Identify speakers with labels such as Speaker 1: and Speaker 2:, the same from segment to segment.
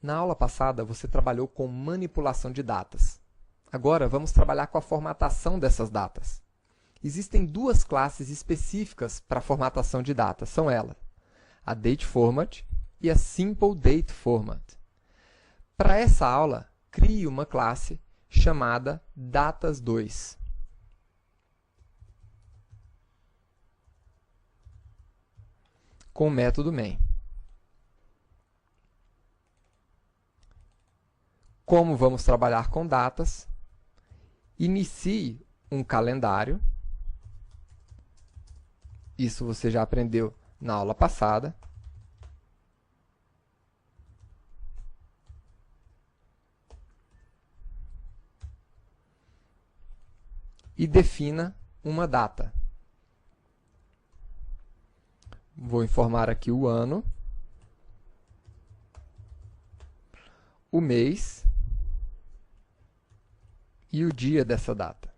Speaker 1: Na aula passada, você trabalhou com manipulação de datas. Agora, vamos trabalhar com a formatação dessas datas. Existem duas classes específicas para a formatação de datas. São elas, a DateFormat e a SimpleDateFormat. Para essa aula, crie uma classe chamada Datas2. Com o método main. Como vamos trabalhar com datas? Inicie um calendário. Isso você já aprendeu na aula passada. E defina uma data. Vou informar aqui o ano, o mês e o dia dessa data.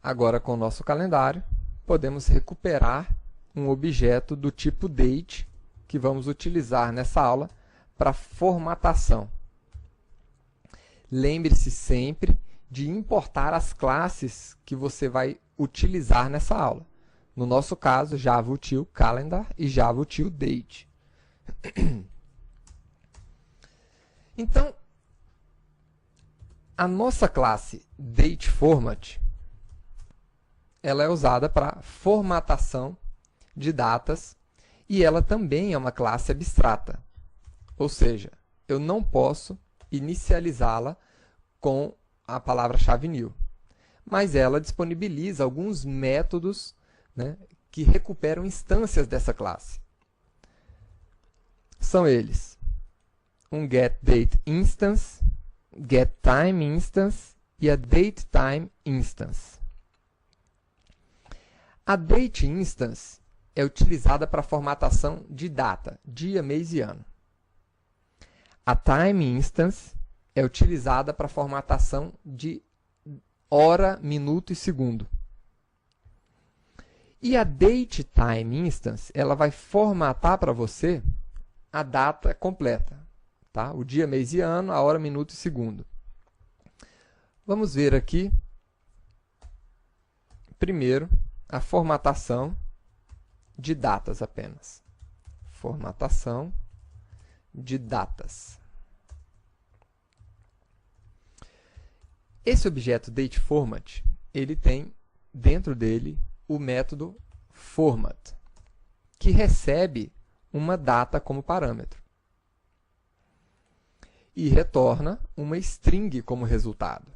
Speaker 1: Agora, com o nosso calendário, podemos recuperar um objeto do tipo date que vamos utilizar nessa aula para formatação. Lembre-se sempre de importar as classes que você vai utilizar nessa aula. No nosso caso, JavaUtil Calendar e JavaUtil Date. Então, a nossa classe DateFormat, ela é usada para formatação de datas e ela também é uma classe abstrata. Ou seja, eu não posso inicializá-la com a palavra-chave new. Mas ela disponibiliza alguns métodos, né, que recuperam instâncias dessa classe. São eles: um getDateInstance, getTimeInstance e a DateTimeInstance. A DateInstance é utilizada para a formatação de data, dia, mês e ano. A TimeInstance é utilizada para a formatação de hora, minuto e segundo. E a DateTimeInstance, ela vai formatar para você a data completa, tá? O dia, mês e ano, a hora, minuto e segundo. Vamos ver aqui, primeiro, a formatação de datas apenas. Formatação de datas. Esse objeto DateFormat, ele tem dentro dele o método format, que recebe uma data como parâmetro e retorna uma string como resultado.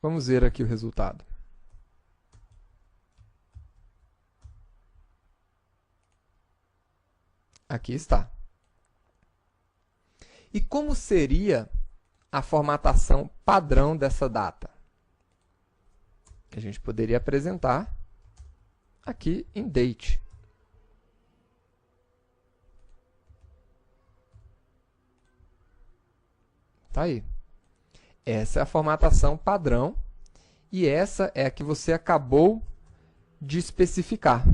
Speaker 1: Vamos ver aqui o resultado. Aqui está. E como seria a formatação padrão dessa data? A gente poderia apresentar aqui em date. Tá aí. Essa é a formatação padrão e essa é a que você acabou de especificar,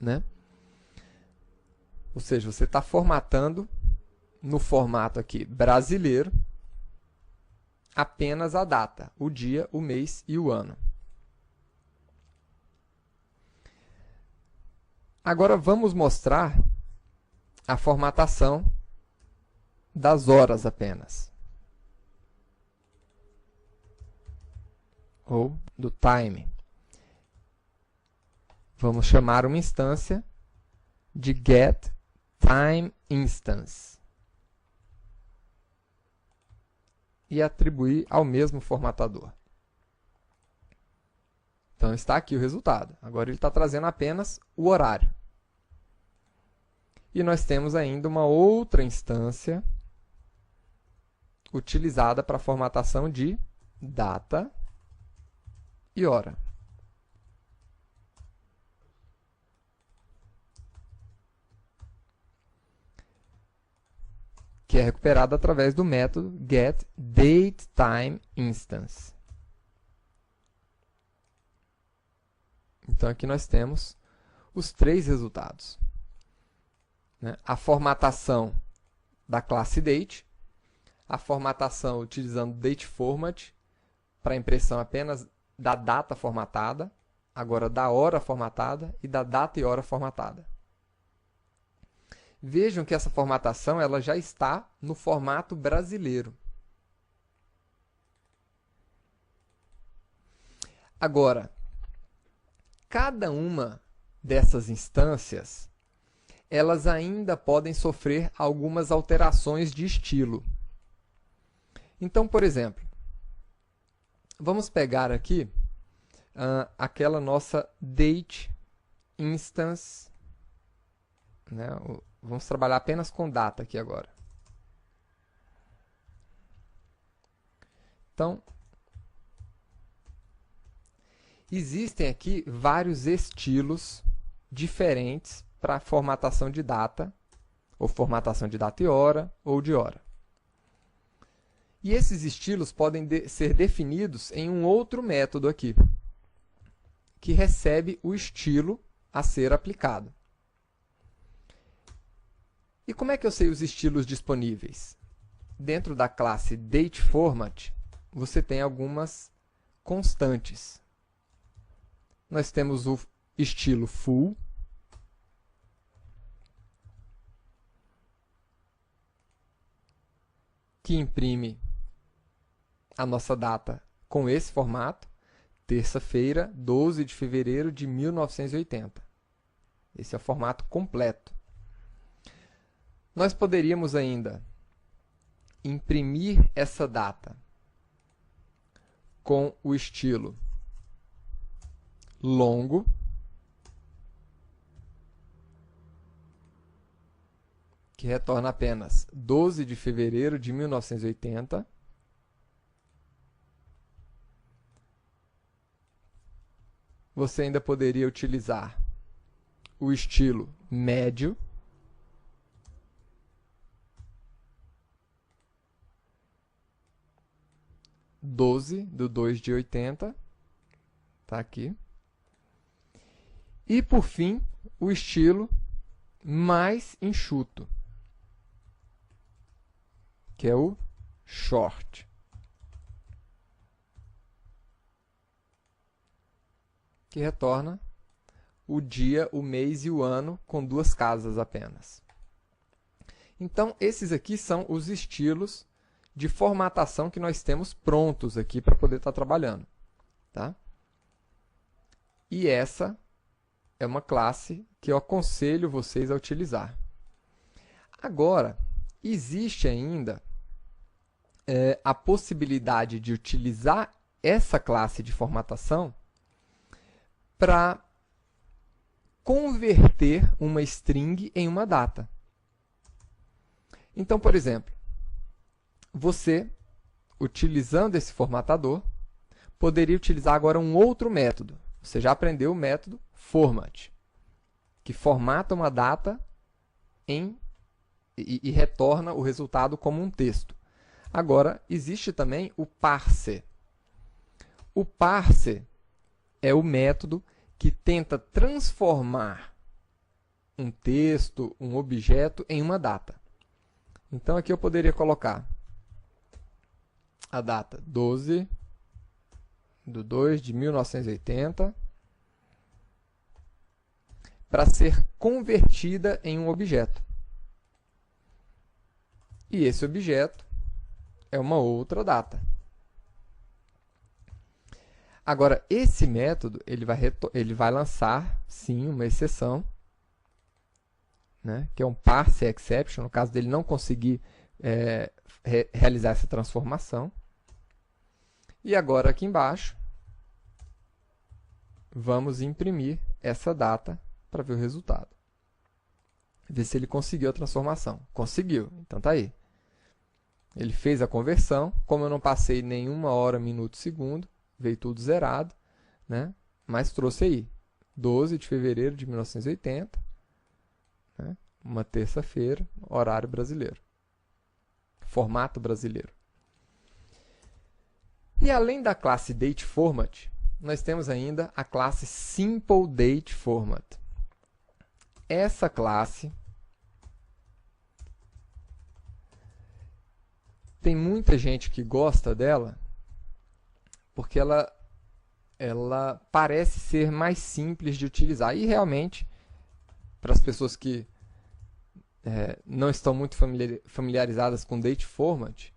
Speaker 1: né? Ou seja, você está formatando no formato aqui brasileiro apenas a data, o dia, o mês e o ano. Agora vamos mostrar a formatação das horas apenas, ou do time. Vamos chamar uma instância de getTimeInstance e atribuir ao mesmo formatador. Então está aqui o resultado. Agora ele está trazendo apenas o horário. E nós temos ainda uma outra instância utilizada para a formatação de data e hora. Que é recuperada através do método getDateTimeInstance. Então aqui nós temos os três resultados, né? A formatação da classe date, a formatação utilizando date format para impressão apenas da data formatada, agora da hora formatada e da data e hora formatada. Vejam que essa formatação ela já está no formato brasileiro. Agora, cada uma dessas instâncias, elas ainda podem sofrer algumas alterações de estilo. Então, por exemplo, vamos pegar aqui aquela nossa date instance, né? Vamos trabalhar apenas com data aqui agora. Então, existem aqui vários estilos diferentes para formatação de data, ou formatação de data e hora, ou de hora. E esses estilos podem ser definidos em um outro método aqui, que recebe o estilo a ser aplicado. E como é que eu sei os estilos disponíveis? Dentro da classe DateFormat, você tem algumas constantes. Nós temos o estilo full, que imprime a nossa data com esse formato, terça-feira, 12 de fevereiro de 1980. Esse é o formato completo. Nós poderíamos ainda imprimir essa data com o estilo longo, que retorna apenas 12 de fevereiro de 1980. Você ainda poderia utilizar o estilo médio, do 2 de 80, tá aqui. E, por fim, o estilo mais enxuto, que é o short, que retorna o dia, o mês e o ano com duas casas apenas. Então, esses aqui são os estilos de formatação que nós temos prontos aqui para poder estar trabalhando, tá? E essa é uma classe que eu aconselho vocês a utilizar. Agora, existe ainda a possibilidade de utilizar essa classe de formatação para converter uma string em uma data. Então, por exemplo, você, utilizando esse formatador, poderia utilizar agora um outro método. Você já aprendeu o método format, que formata uma data e retorna o resultado como um texto. Agora, existe também o parser. O parser é o método que tenta transformar um texto, um objeto, em uma data. Então, aqui eu poderia colocar a data 12 de 2 de 1980 para ser convertida em um objeto. E esse objeto é uma outra data. Agora, esse método ele vai lançar, sim, uma exceção, né, que é um parser exception, no caso dele não conseguir realizar essa transformação. E agora, aqui embaixo, vamos imprimir essa data para ver o resultado. Ver se ele conseguiu a transformação. Conseguiu, então tá aí. Ele fez a conversão, como eu não passei nenhuma hora, minuto, segundo, veio tudo zerado, né? Mas trouxe aí, 12 de fevereiro de 1980, né? Uma terça-feira, horário brasileiro, formato brasileiro. E além da classe DateFormat, nós temos ainda a classe SimpleDateFormat. essa classe tem muita gente que gosta dela porque ela parece ser mais simples de utilizar. E realmente, para as pessoas que não estão muito familiarizadas com date format,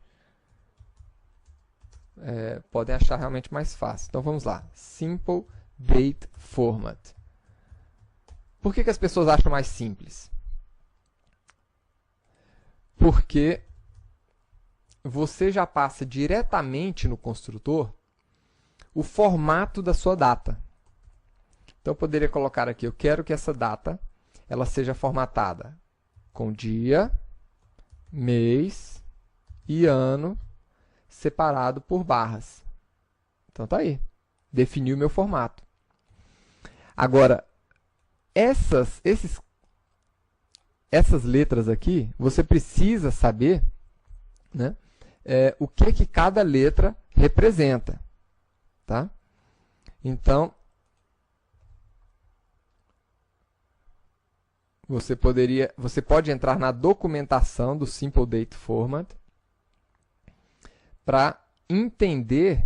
Speaker 1: podem achar realmente mais fácil. Então vamos lá. Simple Date Format. Por que as pessoas acham mais simples? Porque você já passa diretamente no construtor o formato da sua data. Então eu poderia colocar aqui, eu quero que essa data ela seja formatada com dia, mês e ano separado por barras. Então tá aí, defini o meu formato. Agora, essas letras aqui, você precisa saber, né, o que cada letra representa. Tá? Então, você pode entrar na documentação do Simple Date Format para entender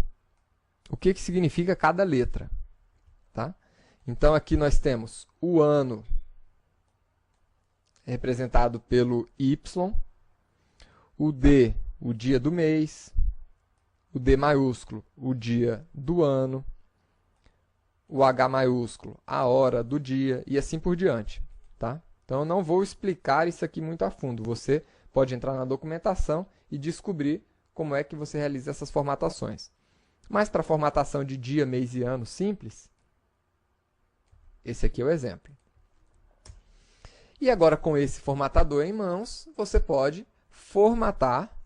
Speaker 1: o que significa cada letra. Tá? Então, aqui nós temos o ano representado pelo Y, o D, o dia do mês, o D maiúsculo, o dia do ano, o H maiúsculo, a hora do dia e assim por diante. Tá? Então, eu não vou explicar isso aqui muito a fundo. Você pode entrar na documentação e descobrir como é que você realiza essas formatações. Mas para formatação de dia, mês e ano simples, esse aqui é o exemplo. E agora, com esse formatador em mãos, você pode formatar,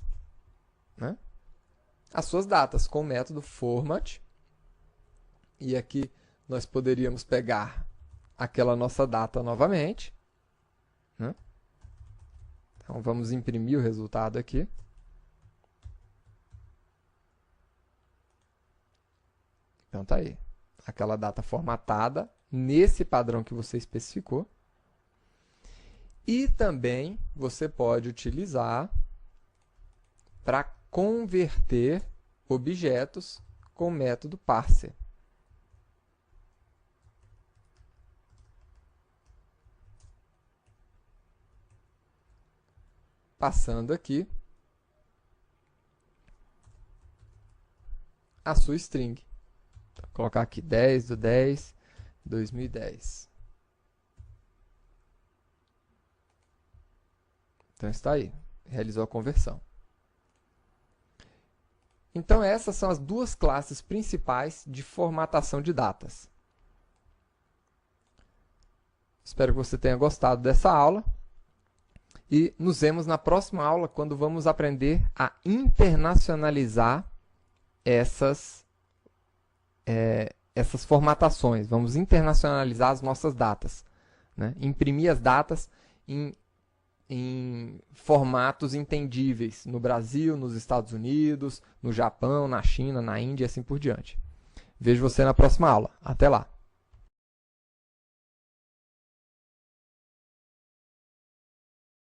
Speaker 1: né, as suas datas com o método format. E aqui nós poderíamos pegar aquela nossa data novamente, né? Então vamos imprimir o resultado aqui. Então tá aí, aquela data formatada nesse padrão que você especificou. E também você pode utilizar para converter objetos com o método parser. Passando aqui a sua string. Vou colocar aqui 10/10/2010. Então está aí, realizou a conversão. Então essas são as duas classes principais de formatação de datas. Espero que você tenha gostado dessa aula. E nos vemos na próxima aula, quando vamos aprender a internacionalizar essas formatações. Vamos internacionalizar as nossas datas, né? Imprimir as datas em formatos entendíveis no Brasil, nos Estados Unidos, no Japão, na China, na Índia e assim por diante. Vejo você na próxima aula. Até lá!